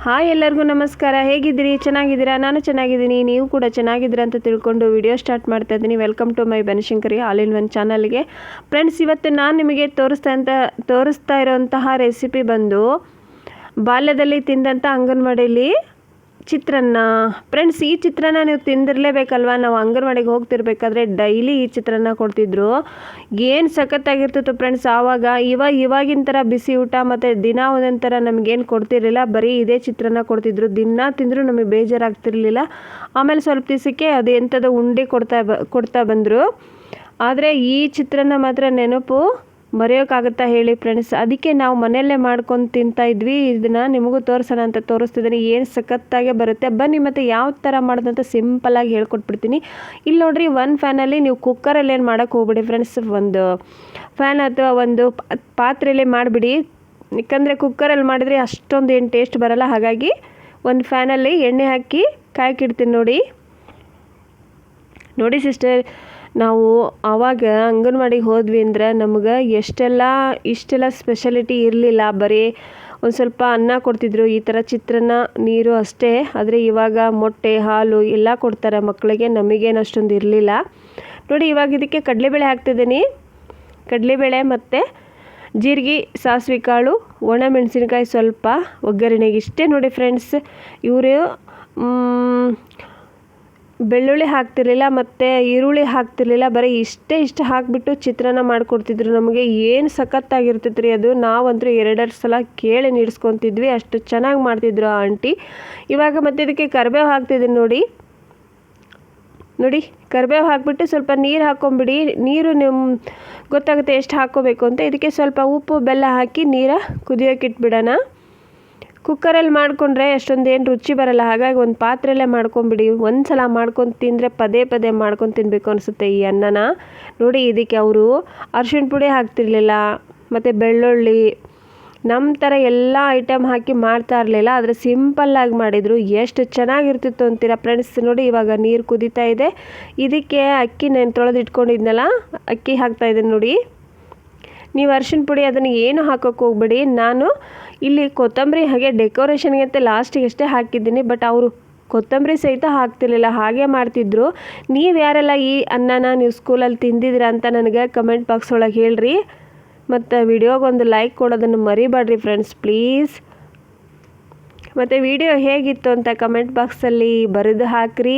Hi ಎಲ್ಲರಿಗೂ ನಮಸ್ಕಾರ. ಹೇಗಿದ್ದೀರಿ? ಚೆನ್ನಾಗಿದ್ದೀರಾ? ನಾನು ಚೆನ್ನಾಗಿದ್ದೀನಿ, ನೀವು ಕೂಡ ಚೆನ್ನಾಗಿದ್ದೀರಾ ಅಂತ ತಿಳ್ಕೊಂಡು ವಿಡಿಯೋ ಸ್ಟಾರ್ಟ್ ಮಾಡ್ತಾ ಇದ್ದೀನಿ. Welcome to my Banashankari all in one ಚಾನಲ್ಗೆ. ಫ್ರೆಂಡ್ಸ್, ಇವತ್ತು ನಾನು ನಿಮಗೆ ತೋರಿಸ್ತಾ ಇರೋಂತಹ ರೆಸಿಪಿ ಬಂದು ಬಾಲ್ಯದಲ್ಲಿ ತಿಂದಂಥ ಅಂಗನವಾಡಿಯಲ್ಲಿ ಚಿತ್ರಾನ್ನ. ಫ್ರೆಂಡ್ಸ್, ಈ ಚಿತ್ರಾನ್ನ ನೀವು ತಿಂದಿರಲೇಬೇಕಲ್ವ. ನಾವು ಅಂಗನವಾಡಿಗೆ ಹೋಗ್ತಿರ್ಬೇಕಾದ್ರೆ ಡೈಲಿ ಈ ಚಿತ್ರಾನ್ನ ಕೊಡ್ತಿದ್ರು. ಏನು ಸಖತ್ತಾಗಿರ್ತಿತ್ತು ಫ್ರೆಂಡ್ಸ್ ಆವಾಗ. ಇವಾಗಿನ ಥರ ಬಿಸಿ ಊಟ ಮತ್ತು ದಿನ ಒಂದೊಂದು ಥರ ನಮಗೇನು ಕೊಡ್ತಿರ್ಲಿಲ್ಲ. ಬರೀ ಇದೇ ಚಿತ್ರಾನ್ನ ಕೊಡ್ತಿದ್ರು. ದಿನ ತಿಂದರೂ ನಮಗೆ ಬೇಜಾರಾಗ್ತಿರ್ಲಿಲ್ಲ. ಆಮೇಲೆ ಸ್ವಲ್ಪ ದಿವಸಕ್ಕೆ ಅದು ಎಂಥದ್ದು ಉಂಡೆ ಕೊಡ್ತಾ ಬಂದರು. ಆದರೆ ಈ ಚಿತ್ರಾನ್ನ ಮಾತ್ರ ನೆನಪು ಮರೆಯೋಕ್ಕಾಗುತ್ತಾ ಹೇಳಿ ಫ್ರೆಂಡ್ಸ್. ಅದಕ್ಕೆ ನಾವು ಮನೆಯಲ್ಲೇ ಮಾಡ್ಕೊಂಡು ತಿಂತಾಯಿದ್ವಿ. ಇದನ್ನು ನಿಮಗೂ ತೋರಿಸೋಣ ಅಂತ ತೋರಿಸ್ತಿದ್ದೀನಿ. ಏನು ಸಖತ್ತಾಗೆ ಬರುತ್ತೆ. ಬನ್ನಿ ಮತ್ತು ಯಾವ ಥರ ಮಾಡೋದಂತ ಸಿಂಪಲ್ಲಾಗಿ ಹೇಳ್ಕೊಟ್ಬಿಡ್ತೀನಿ. ಇಲ್ಲಿ ನೋಡಿರಿ, ಒಂದು ಫ್ಯಾನಲ್ಲಿ ನೀವು ಕುಕ್ಕರಲ್ಲಿ ಏನು ಮಾಡೋಕ್ಕೆ ಹೋಗ್ಬಿಡಿ ಫ್ರೆಂಡ್ಸ್. ಒಂದು ಫ್ಯಾನ್ ಅಥವಾ ಒಂದು ಪಾತ್ರೆಯಲ್ಲೇ ಮಾಡಿಬಿಡಿ. ಯಾಕಂದರೆ ಕುಕ್ಕರಲ್ಲಿ ಮಾಡಿದರೆ ಅಷ್ಟೊಂದು ಏನು ಟೇಸ್ಟ್ ಬರೋಲ್ಲ. ಹಾಗಾಗಿ ಒಂದು ಫ್ಯಾನಲ್ಲಿ ಎಣ್ಣೆ ಹಾಕಿ ಕಾಯಕ್ಕಿಡ್ತೀನಿ. ನೋಡಿ ಸಿಸ್ಟರ್, ನಾವು ಆವಾಗ ಅಂಗನವಾಡಿಗೆ ಹೋದ್ವಿ ಅಂದ್ರೆ ನಮ್ಗೆ ಇಷ್ಟೆಲ್ಲ ಸ್ಪೆಷಾಲಿಟಿ ಇರಲಿಲ್ಲ. ಬರೀ ಒಂದು ಸ್ವಲ್ಪ ಅನ್ನ ಕೊಡ್ತಿದ್ರು, ಈ ಥರ ಚಿತ್ರಾನ್ನ, ನೀರು ಅಷ್ಟೇ. ಆದರೆ ಇವಾಗ ಮೊಟ್ಟೆ, ಹಾಲು ಎಲ್ಲ ಕೊಡ್ತಾರೆ ಮಕ್ಕಳಿಗೆ. ನಮಗೇನು ಅಷ್ಟೊಂದು ಇರಲಿಲ್ಲ. ನೋಡಿ, ಇವಾಗ ಇದಕ್ಕೆ ಕಡಲೆಬೇಳೆ ಹಾಕ್ತಿದ್ದೀನಿ. ಕಡಲೆಬೇಳೆ ಮತ್ತು ಜೀರಿಗೆ, ಸಾಸಿವೆ ಕಾಳು, ಒಣಮೆಣಸಿನಕಾಯಿ ಸ್ವಲ್ಪ ಒಗ್ಗರಣೆಗೆ. ಇಷ್ಟೇ ನೋಡಿ ಫ್ರೆಂಡ್ಸ್. ಇವರು ಬೆಳ್ಳುಳ್ಳಿ ಹಾಕ್ತಿರ್ಲಿಲ್ಲ ಮತ್ತು ಈರುಳ್ಳಿ ಹಾಕ್ತಿರ್ಲಿಲ್ಲ. ಬರೀ ಇಷ್ಟು ಹಾಕಿಬಿಟ್ಟು ಚಿತ್ರಾನ್ನ ಮಾಡಿಕೊಡ್ತಿದ್ರು ನಮಗೆ. ಏನು ಸಖತ್ತಾಗಿರ್ತಿತ್ತು ರೀ ಅದು. ನಾವಂತೂ 2 ಸಲ ಕೇಳಿ ನೀಡಿಸ್ಕೊತಿದ್ವಿ, ಅಷ್ಟು ಚೆನ್ನಾಗಿ ಮಾಡ್ತಿದ್ರು ಆ ಆಂಟಿ. ಇವಾಗ ಮತ್ತೆ ಇದಕ್ಕೆ ಕರಿಬೇವು ಹಾಕ್ತಿದ್ದೀನಿ. ನೋಡಿ, ಕರಿಬೇವು ಹಾಕಿಬಿಟ್ಟು ಸ್ವಲ್ಪ ನೀರು ಹಾಕ್ಕೊಂಬಿಡಿ. ನೀರು ಗೊತ್ತಾಗುತ್ತೆ ಎಷ್ಟು ಹಾಕ್ಕೋಬೇಕು ಅಂತ. ಇದಕ್ಕೆ ಸ್ವಲ್ಪ ಉಪ್ಪು ಬೆಲ್ಲ ಹಾಕಿ ನೀರು ಕುದಿಯೋಕೆ ಇಟ್ಬಿಡೋಣ. ಕುಕ್ಕರಲ್ಲಿ ಮಾಡಿಕೊಂಡ್ರೆ ಅಷ್ಟೊಂದೇನು ರುಚಿ ಬರೋಲ್ಲ. ಹಾಗಾಗಿ ಒಂದು ಪಾತ್ರೆಯಲ್ಲೇ ಮಾಡ್ಕೊಂಬಿಡಿ. ಒಂದು ಸಲ ಮಾಡ್ಕೊಂಡು ತಿಂದರೆ ಪದೇ ಪದೇ ಮಾಡ್ಕೊಂಡು ತಿನ್ನಬೇಕು ಅನಿಸುತ್ತೆ ಈ ಅನ್ನನ. ನೋಡಿ, ಇದಕ್ಕೆ ಅವರು ಅರಿಶಿಣ ಪುಡಿ ಹಾಕ್ತಿರ್ಲಿಲ್ಲ ಮತ್ತು ಬೆಳ್ಳುಳ್ಳಿ ನಮ್ಮ ಥರ ಎಲ್ಲ ಐಟಮ್ ಹಾಕಿ ಮಾಡ್ತಾ ಇರಲಿಲ್ಲ. ಆದರೆ ಸಿಂಪಲ್ಲಾಗಿ ಮಾಡಿದರು. ಎಷ್ಟು ಚೆನ್ನಾಗಿರ್ತಿತ್ತು ಅಂತೀರಾ ಫ್ರೆಂಡ್ಸ್. ನೋಡಿ, ಇವಾಗ ನೀರು ಕುದೀತಾ ಇದೆ. ಇದಕ್ಕೆ ಅಕ್ಕಿ ನಾನು ತೊಳೆದಿಟ್ಕೊಂಡಿದ್ನಲ್ಲ, ಅಕ್ಕಿ ಹಾಕ್ತಾಯಿದ್ದೀನಿ. ನೋಡಿ, ನೀವು ಅರಿಶಿಣ ಪುಡಿ ಅದನ್ನು ಏನು ಹಾಕೋಕ್ಕೆ ಹೋಗ್ಬೇಡಿ. ನಾನು ಇಲ್ಲಿ ಕೊತ್ತಂಬರಿ ಹಾಗೆ ಡೆಕೋರೇಷನ್ಗೆ ಅಂತ ಲಾಸ್ಟಿಗೆ ಅಷ್ಟೇ ಹಾಕಿದ್ದೀನಿ. ಬಟ್ ಅವರು ಕೊತ್ತಂಬರಿ ಸಹಿತ ಹಾಕ್ತಿರ್ಲಿಲ್ಲ, ಹಾಗೆ ಮಾಡ್ತಿದ್ರು. ನೀವು ಯಾರೆಲ್ಲ ಈ ಅನ್ನನ ನೀವು ಸ್ಕೂಲಲ್ಲಿ ತಿಂದಿದ್ದೀರಾ ಅಂತ ನನಗೆ ಕಮೆಂಟ್ ಬಾಕ್ಸ್ ಒಳಗೆ ಹೇಳ್ರಿ. ಮತ್ತು ವಿಡಿಯೋಗೊಂದು ಲೈಕ್ ಕೊಡೋದನ್ನು ಮರಿಬೇಡ್ರಿ ಫ್ರೆಂಡ್ಸ್ ಪ್ಲೀಸ್. ಮತ್ತು ವಿಡಿಯೋ ಹೇಗಿತ್ತು ಅಂತ ಕಮೆಂಟ್ ಬಾಕ್ಸಲ್ಲಿ ಬರೆದು ಹಾಕಿರಿ.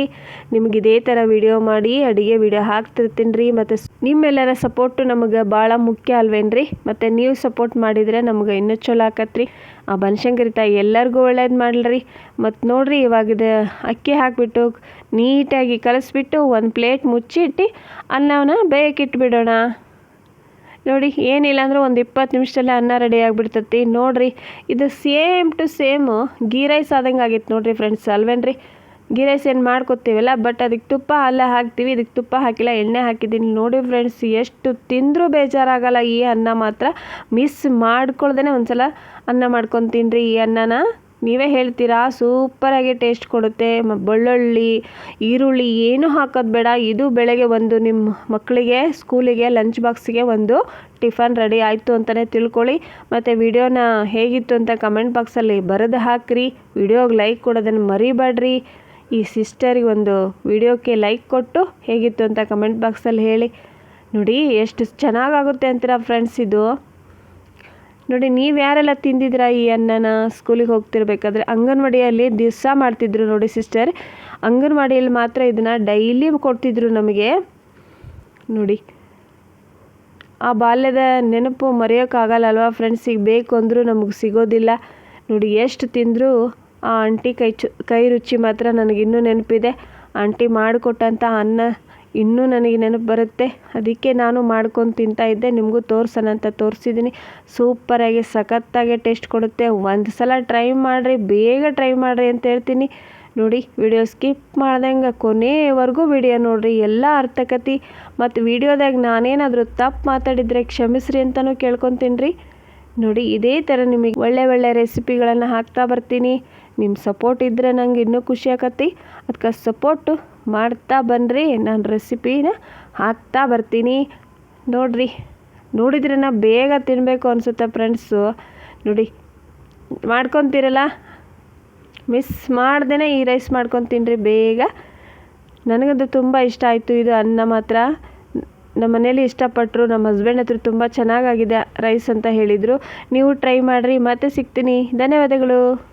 ನಿಮ್ಗೆ ಇದೇ ಥರ ವಿಡಿಯೋ ಮಾಡಿ ಅಡುಗೆ ವಿಡಿಯೋ ಹಾಕ್ತಿರ್ತೀನಿ ರೀ. ಮತ್ತು ನಿಮ್ಮೆಲ್ಲರ ಸಪೋರ್ಟು ನಮಗೆ ಭಾಳ ಮುಖ್ಯ ಅಲ್ವೇನ್ರಿ. ಮತ್ತು ನೀವು ಸಪೋರ್ಟ್ ಮಾಡಿದರೆ ನಮ್ಗೆ ಇನ್ನೂ ಚಲೋ ಆಕತ್ರಿ. ಆ ಬನಶಂಕರಿ ತಾಯಿ ಎಲ್ಲರಿಗೂ ಒಳ್ಳೇದು ಮಾಡಲ್ರಿ. ಮತ್ತು ನೋಡಿರಿ, ಇವಾಗಿದೆ ಅಕ್ಕಿ ಹಾಕಿಬಿಟ್ಟು ನೀಟಾಗಿ ಕಲಸಿಬಿಟ್ಟು ಒಂದು ಪ್ಲೇಟ್ ಮುಚ್ಚಿಟ್ಟು ಅನ್ನವನ್ನು ಬೇಯಕ್ಕೆ ಇಟ್ಬಿಡೋಣ. ನೋಡಿ, ಏನಿಲ್ಲ ಅಂದ್ರೆ ಒಂದು 20 ನಿಮಿಷದಲ್ಲೇ ಅನ್ನ ರೆಡಿ ಆಗಿಬಿಡ್ತೈತಿ. ನೋಡಿರಿ, ಇದು same to same ghee rice ಆದಂಗೆ ಆಗಿತ್ತು ನೋಡಿರಿ ಫ್ರೆಂಡ್ಸ್, ಅಲ್ವೇನ್ರಿ. ಗೀ ರೈಸ್ ಏನು ಮಾಡ್ಕೊತೀವಲ್ಲ, ಬಟ್ ಅದಕ್ಕೆ ತುಪ್ಪ ಅಲ್ಲ ಹಾಕ್ತೀವಿ. ಇದಕ್ಕೆ ತುಪ್ಪ ಹಾಕಿಲ್ಲ, ಎಣ್ಣೆ ಹಾಕಿದ್ದೀನಿ. ನೋಡಿ ಫ್ರೆಂಡ್ಸ್, ಎಷ್ಟು ತಿಂದರೂ ಬೇಜಾರಾಗಲ್ಲ. ಈ ಅನ್ನ ಮಾತ್ರ ಮಿಸ್ ಮಾಡ್ಕೊಳ್ದೇ ಒಂದು ಸಲ ಅನ್ನ ಮಾಡ್ಕೊಂಡು ತಿನ್ನಿರಿ. ಈ ಅನ್ನನ ನೀವೇ ಹೇಳ್ತೀರಾ, ಸೂಪರಾಗಿ ಟೇಸ್ಟ್ ಕೊಡುತ್ತೆ. ಬೆಳ್ಳುಳ್ಳಿ, ಈರುಳ್ಳಿ ಏನೂ ಹಾಕೋದು ಬೇಡ. ಇದು ಬೆಳಗ್ಗೆ ಒಂದು ನಿಮ್ಮ ಮಕ್ಕಳಿಗೆ ಸ್ಕೂಲಿಗೆ ಲಂಚ್ ಬಾಕ್ಸಿಗೆ ಒಂದು ಟಿಫನ್ ರೆಡಿ ಆಯಿತು ಅಂತಲೇ ತಿಳ್ಕೊಳ್ಳಿ. ಮತ್ತು ವಿಡಿಯೋನ ಹೇಗಿತ್ತು ಅಂತ ಕಮೆಂಟ್ ಬಾಕ್ಸಲ್ಲಿ ಬರೆದು ಹಾಕಿರಿ. ವಿಡಿಯೋಗೆ ಲೈಕ್ ಕೊಡೋದನ್ನು ಮರಿಬೇಡ್ರಿ. ಈ ಸಿಸ್ಟರಿಗೆ ಒಂದು ವಿಡಿಯೋಕ್ಕೆ ಲೈಕ್ ಕೊಟ್ಟು ಹೇಗಿತ್ತು ಅಂತ ಕಮೆಂಟ್ ಬಾಕ್ಸಲ್ಲಿ ಹೇಳಿ. ನೋಡಿ, ಎಷ್ಟು ಚೆನ್ನಾಗಾಗುತ್ತೆ ಅಂತೀರಾ ಫ್ರೆಂಡ್ಸ್ ಇದು. ನೋಡಿ, ನೀವು ಯಾರೆಲ್ಲ ತಿಂದಿದ್ದೀರಾ ಈ ಅನ್ನನ ಸ್ಕೂಲಿಗೆ ಹೋಗ್ತಿರ್ಬೇಕಾದ್ರೆ. ಅಂಗನವಾಡಿಯಲ್ಲಿ ದಿವಸ ಮಾಡ್ತಿದ್ರು ನೋಡಿ ಸಿಸ್ಟರ್. ಅಂಗನವಾಡಿಯಲ್ಲಿ ಮಾತ್ರ ಇದನ್ನು ಡೈಲಿ ಕೊಡ್ತಿದ್ರು ನಮಗೆ. ನೋಡಿ, ಆ ಬಾಲ್ಯದ ನೆನಪು ಮರೆಯೋಕ್ಕಾಗಲ್ಲ ಅಲ್ವಾ ಫ್ರೆಂಡ್ಸ್. ಈಗ ಬೇಕು ಅಂದರೂ ನಮಗೆ ಸಿಗೋದಿಲ್ಲ. ನೋಡಿ, ಎಷ್ಟು ತಿಂದರೂ ಆ ಆಂಟಿ ಕೈ ರುಚಿ ಮಾತ್ರ ನನಗಿನ್ನೂ ನೆನಪಿದೆ. ಆಂಟಿ ಮಾಡಿಕೊಟ್ಟಂಥ ಅನ್ನ ಇನ್ನೂ ನನಗೆ ನೆನಪು ಬರುತ್ತೆ. ಅದಕ್ಕೆ ನಾನು ಮಾಡ್ಕೊಂಡು ತಿಂತಾಯಿದ್ದೆ. ನಿಮಗೂ ತೋರಿಸೋಣ ಅಂತ ತೋರಿಸಿದ್ದೀನಿ. ಸೂಪರಾಗಿ ಸಖತ್ತಾಗೆ ಟೇಸ್ಟ್ ಕೊಡುತ್ತೆ. ಒಂದು ಸಲ ಟ್ರೈ ಮಾಡಿರಿ, ಬೇಗ ಟ್ರೈ ಮಾಡಿರಿ ಅಂತ ಹೇಳ್ತೀನಿ. ನೋಡಿ, ವಿಡಿಯೋ ಸ್ಕಿಪ್ ಮಾಡ್ದಂಗೆ ಕೊನೆವರೆಗೂ ವಿಡಿಯೋ ನೋಡಿರಿ, ಎಲ್ಲ ಅರ್ಥಕತಿ. ಮತ್ತು ವಿಡಿಯೋದಾಗ ನಾನೇನಾದರೂ ತಪ್ಪು ಮಾತಾಡಿದರೆ ಕ್ಷಮಿಸ್ರಿ ಅಂತಲೂ ಕೇಳ್ಕೊತೀನಿ ರೀ. ನೋಡಿ, ಇದೇ ಥರ ನಿಮಗೆ ಒಳ್ಳೆ ರೆಸಿಪಿಗಳನ್ನು ಹಾಕ್ತಾ ಬರ್ತೀನಿ. ನಿಮ್ಮ ಸಪೋರ್ಟ್ ಇದ್ದರೆ ನಂಗೆ ಇನ್ನೂ ಖುಷಿ ಆಕತಿ. ಅದಕ್ಕೆ ಸಪೋರ್ಟು ಮಾಡ್ತಾ ಬನ್ನಿರಿ. ನಾನು ರೆಸಿಪಿನ ಹಾಕ್ತಾ ಬರ್ತೀನಿ. ನೋಡಿದ್ರೆ ಬೇಗ ತಿನ್ನಬೇಕು ಅನಿಸುತ್ತೆ ಫ್ರೆಂಡ್ಸು. ನೋಡಿ, ಮಾಡ್ಕೊತೀರಲ್ಲ, ಮಿಸ್ ಮಾಡ್ದೇ ಈ ರೈಸ್ ಮಾಡ್ಕೊಂಡು ತಿನ್ನಿರಿ ಬೇಗ. ನನಗಂತೂ ತುಂಬ ಇಷ್ಟ ಆಯಿತು ಇದು ಅನ್ನ ಮಾತ್ರ. ನಮ್ಮ ಮನೇಲಿ ಇಷ್ಟಪಟ್ಟರು, ನಮ್ಮ ಹಸ್ಬೆಂಡ್ ಹತ್ರ ತುಂಬ ಚೆನ್ನಾಗಾಗಿದೆ ರೈಸ್ ಅಂತ ಹೇಳಿದರು. ನೀವು ಟ್ರೈ ಮಾಡಿರಿ. ಮತ್ತೆ ಸಿಗ್ತೀನಿ. ಧನ್ಯವಾದಗಳು.